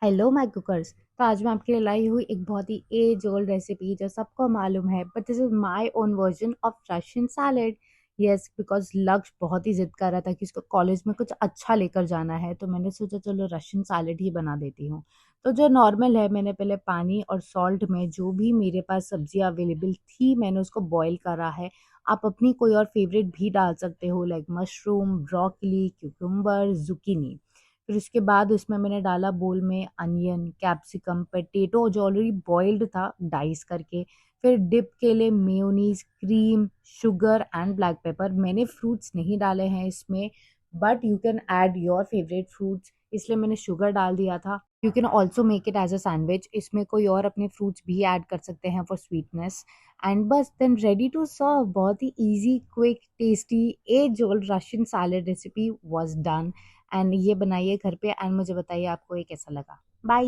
Hello my cookers. तो आज मैं आपके लिए लाई हुई एक बहुत ही एज ओल्ड रेसिपी जो सबको मालूम है, but this is my own version of Russian salad. Yes, because लक्ष्य बहुत ही जिद कर रहा था कि उसको कॉलेज में कुछ अच्छा लेकर जाना है, तो मैंने सोचा चलो रशियन सैलेड ही बना देती हूँ। तो जो नॉर्मल है, मैंने पहले पानी और सॉल्ट में जो भी मेरे पास सब्जियां अवेलेबल थी मैंने उसको बॉईल करा है। आप अपनी कोई और फेवरेट भी डाल सकते हो, like mushroom, broccoli, cucumber, zucchini. फिर उसके बाद उसमें मैंने डाला बोल में अनियन, कैप्सिकम, पोटैटो जो ऑलरेडी बॉइल्ड था डाइस करके। फिर डिप के लिए mayonnaise, cream, sugar and black pepper. मैंने फ्रूट्स नहीं डाले हैं इसमें, but you can add your favourite fruits, इसलिए मैंने शुगर डाल दिया था। You can also make it as a sandwich, इसमें कोई और अपने फ्रूट्स भी ऐड कर सकते हैं फॉर स्वीटनेस। एंड बस देन रेडी टू सर्व। बहुत ही easy, quick, tasty as old Russian salad recipe was done. And ये बनाइए घर पे एंड मुझे बताइए आपको ये कैसा लगा। बाय।